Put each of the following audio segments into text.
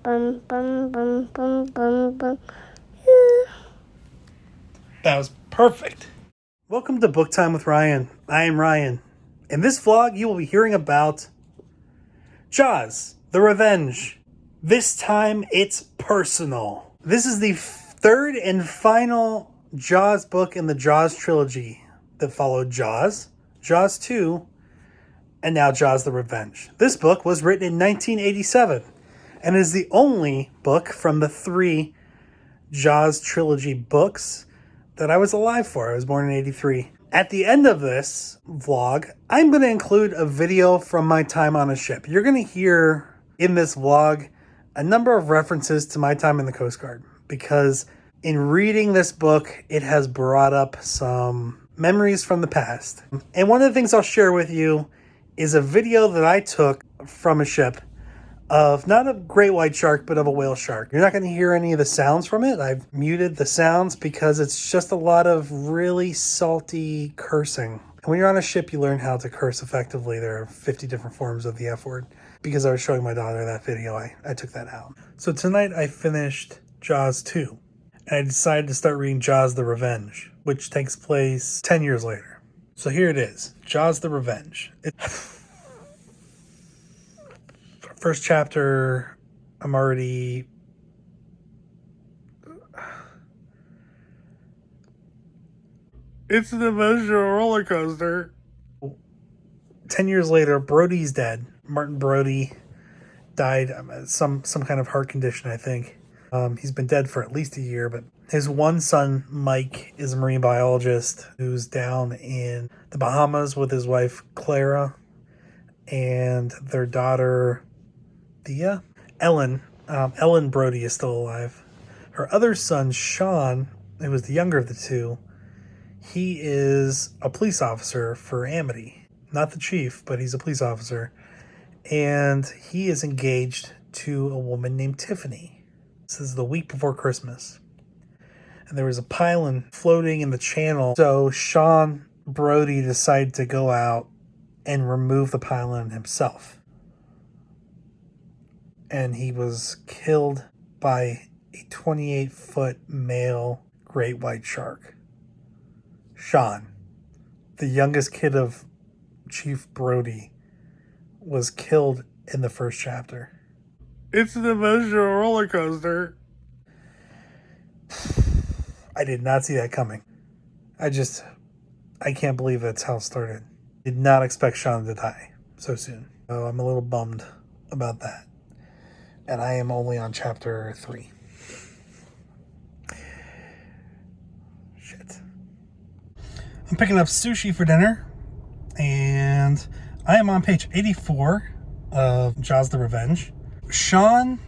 bum, bum, bum, bum, bum, bum. Yeah. That was perfect. Welcome to Book Time with Ryan. I am Ryan. In this vlog, you will be hearing about Jaws, The Revenge. This time, it's personal. This is the third and final Jaws book in the Jaws trilogy that followed Jaws, Jaws 2, and now Jaws, The Revenge. This book was written in 1987 and is the only book from the 3 Jaws trilogy books that I was alive for. I was born in 83. At the end of this vlog, I'm going to include a video from my time on a ship. You're going to hear in this vlog a number of references to my time in the Coast Guard, because in reading this book, it has brought up some memories from the past. And one of the things I'll share with you is a video that I took from a ship of not a great white shark, but of a whale shark. You're not going to hear any of the sounds from it. I've muted the sounds because it's just a lot of really salty cursing. And when you're on a ship, you learn how to curse effectively. There are 50 different forms of the F word. Because I was showing my daughter that video, I took that out. So tonight I finished Jaws 2. And I decided to start reading Jaws, The Revenge, which takes place 10 years later. So here it is, Jaws, The Revenge. First chapter, I'm already... It's an emotional roller coaster. 10 years later, Brody's dead. Martin Brody died, some kind of heart condition, I think. He's been dead for at least a year, but his one son, Mike, is a marine biologist who's down in the Bahamas with his wife, Clara, and their daughter, Thea. Ellen Brody is still alive. Her other son, Sean, who was the younger of the two, he is a police officer for Amity. Not the chief, but he's a police officer. And he is engaged to a woman named Tiffany. This is the week before Christmas. And there was a pylon floating in the channel. So Sean Brody decided to go out and remove the pylon himself. And he was killed by a 28-foot male great white shark. Sean, the youngest kid of Chief Brody, was killed in the first chapter. It's an emotional roller coaster. I did not see that coming. I can't believe that's how it started. Did not expect Sean to die so soon. So I'm a little bummed about that. And I am only on chapter 3. Shit. I'm picking up sushi for dinner. And I am on page 84 of Jaws, The Revenge. Sean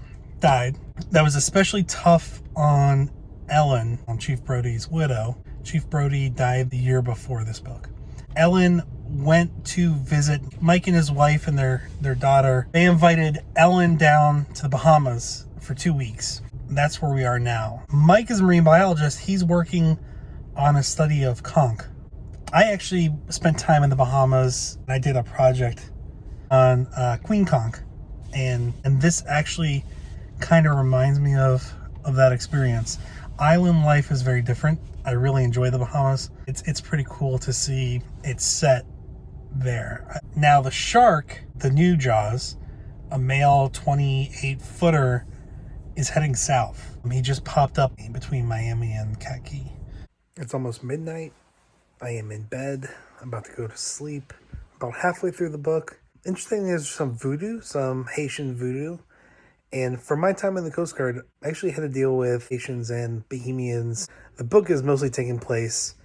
died. That was especially tough on Ellen, on Chief Brody's widow. Chief Brody died the year before this book. Ellen went to visit Mike and his wife and their daughter. They invited Ellen down to the Bahamas for 2 weeks. That's where we are now. Mike is a marine biologist. He's working on a study of conch. I actually spent time in the Bahamas. I did a project on queen conch. And this actually kind of reminds me of that experience. Island life is very different. I really enjoy the Bahamas. It's pretty cool to see it set there. Now the shark, the new Jaws, a male 28-footer, is heading south. He just popped up between Miami and Cat Key. It's almost midnight. I am in bed. I'm about to go to sleep. About halfway through the book. Interesting, there's some voodoo, some Haitian voodoo. And for my time in the Coast Guard, I actually had to deal with Haitians and Bahamians. The book is mostly taking place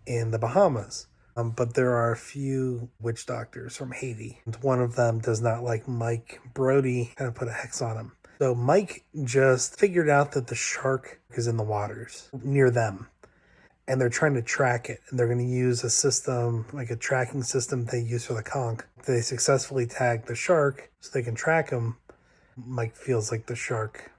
in the Bahamas. But there are a few witch doctors from Haiti. And one of them does not like Mike Brody, kind of put a hex on him. So Mike just figured out that the shark is in the waters near them. And they're trying to track it. And they're going to use a system, like a tracking system they use for the conch. They successfully tag the shark so they can track him. Mike feels like the shark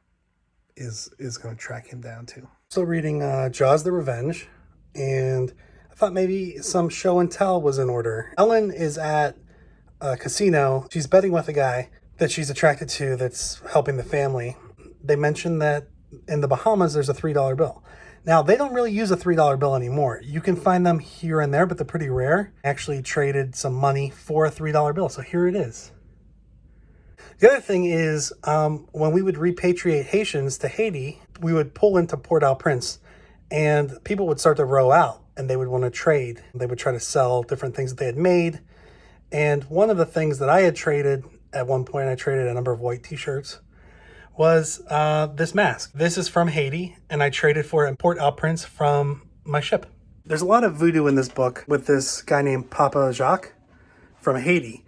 is going to track him down too. So reading Jaws, The Revenge. And I thought maybe some show and tell was in order. Ellen is at a casino. She's betting with a guy that she's attracted to that's helping the family. they mentioned that in the Bahamas, there's a $3 bill. Now, they don't really use a $3 bill anymore. You can find them here and there, but they're pretty rare. I actually traded some money for a $3 bill, so here it is. The other thing is, when we would repatriate Haitians to Haiti, we would pull into Port-au-Prince, and people would start to row out, and they would want to trade. They would try to sell different things that they had made. And one of the things that I had traded, at one point I traded a number of white t-shirts, was this mask. This is from Haiti, and I traded for it in Port-au-Prince from my ship. There's a lot of voodoo in this book with this guy named Papa Jacques from Haiti.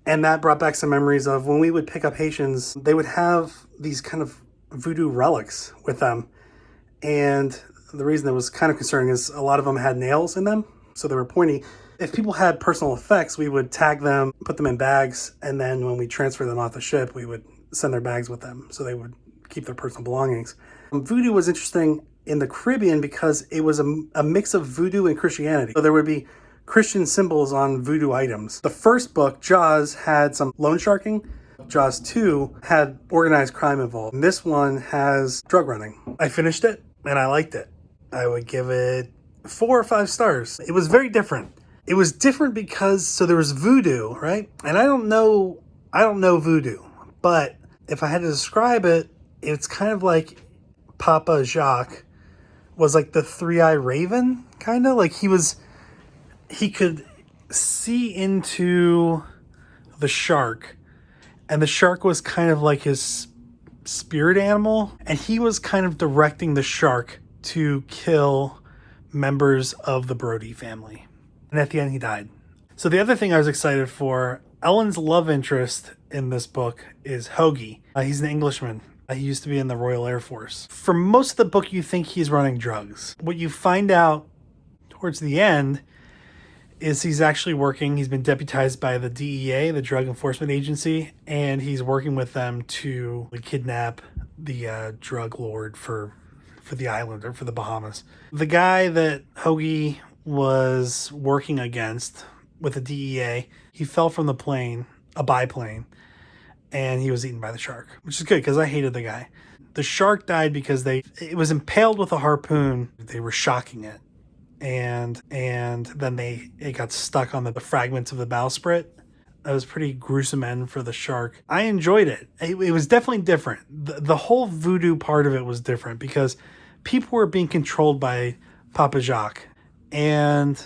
And that brought back some memories of when we would pick up Haitians, they would have these kind of voodoo relics with them. And the reason that was kind of concerning is a lot of them had nails in them, so they were pointy. If people had personal effects, we would tag them, put them in bags, and then when we transfer them off the ship, we would send their bags with them, so they would keep their personal belongings. Voodoo was interesting in the Caribbean because it was a mix of voodoo and Christianity. So there would be Christian symbols on voodoo items. The first book, Jaws, had some loan sharking. Jaws 2 had organized crime involved. And this one has drug running. I finished it and I liked it. I would give it 4 or 5 stars. It was very different. It was different because, so there was voodoo, right? And I don't know voodoo, but if I had to describe it, it's kind of like Papa Jacques was like the 3-eyed raven, kind of like he could see into the shark, and the shark was kind of like his spirit animal, and he was kind of directing the shark to kill members of the Brody family. And at the end, he died. So the other thing I was excited for, Ellen's love interest in this book is Hoagie. He's an Englishman. He used to be in the Royal Air Force. For most of the book, you think he's running drugs. What you find out towards the end is he's actually working. He's been deputized by the DEA, the Drug Enforcement Agency, and he's working with them to kidnap the drug lord for the island, or for the Bahamas. The guy that Hoagie was working against with the DEA, he fell from the plane, a biplane, and he was eaten by the shark, which is good because I hated the guy. The shark died because it was impaled with a harpoon. They were shocking it. And then it got stuck on the fragments of the bowsprit. That was a pretty gruesome end for the shark. I enjoyed it. It was definitely different. The whole voodoo part of it was different because people were being controlled by Papa Jacques, and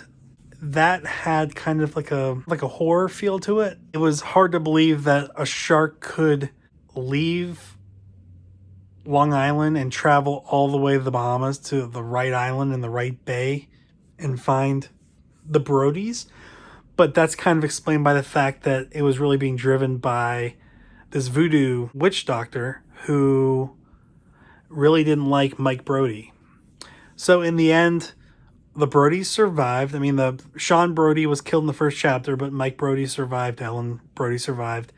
that had kind of like a horror feel to it. It was hard to believe that a shark could leave Long Island and travel all the way to the Bahamas, to the right island in the right bay, and find the Brodies. But that's kind of explained by the fact that it was really being driven by this voodoo witch doctor who really didn't like Mike Brody. So in the end, the Brodies survived. I mean, Sean Brody was killed in the first chapter, but Mike Brody survived. Ellen Brody survived.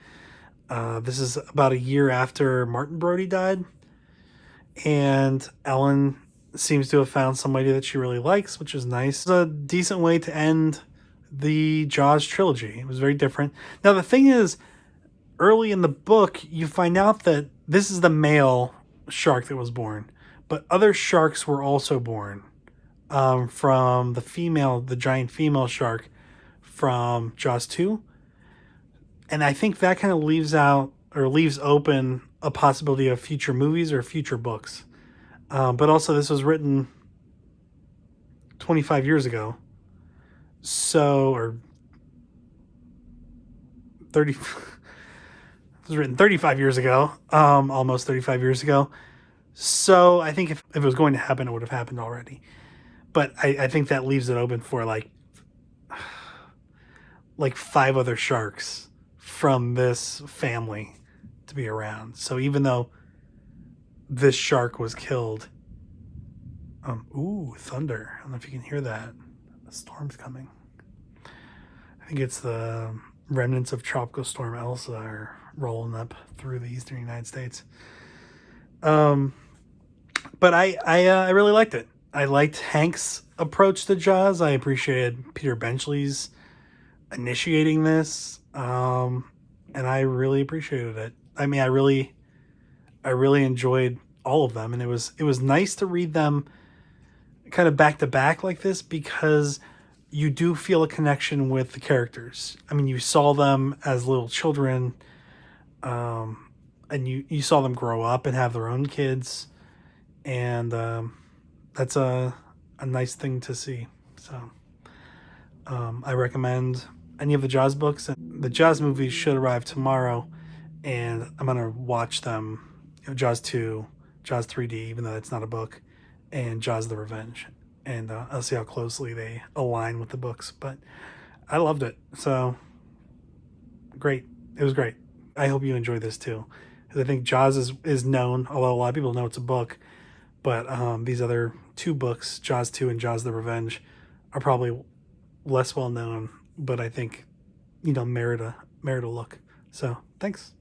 This is about a year after Martin Brody died. And Ellen seems to have found somebody that she really likes, which is nice. It's a decent way to end the Jaws trilogy. It was very different. Now, the thing is, early in the book, you find out that this is the male shark that was born, but other sharks were also born from the giant female shark from Jaws 2. And I think that kind of leaves open a possibility of future movies or future books. But also, this was written 25 years ago. Or 30. It was written 35 years ago. Almost 35 years ago. So I think if it was going to happen, it would have happened already. But I think that leaves it open for like 5 other sharks from this family to be around. So even though this shark was killed, thunder. I don't know if you can hear that. A storm's coming. I think it's the remnants of Tropical Storm Elsa are rolling up through the eastern United States. But I really liked it. I liked Hank's approach to Jaws. I appreciated Peter Benchley's initiating this. And I really appreciated it. I mean, I really enjoyed all of them, and it was nice to read them kind of back to back like this, because you do feel a connection with the characters. I mean, you saw them as little children, and you saw them grow up and have their own kids, and that's a nice thing to see. So I recommend any of the Jaws books. And the Jaws movies should arrive tomorrow, and I'm gonna watch them. Jaws 2, Jaws 3D, even though it's not a book, and Jaws the Revenge, and I'll see how closely they align with the books. But I loved it, so great. It was great. I hope you enjoy this too, because I think Jaws is known, although a lot of people know it's a book. But these other two books, Jaws 2 and Jaws the Revenge, are probably less well known, but I think, merit a look. So thanks.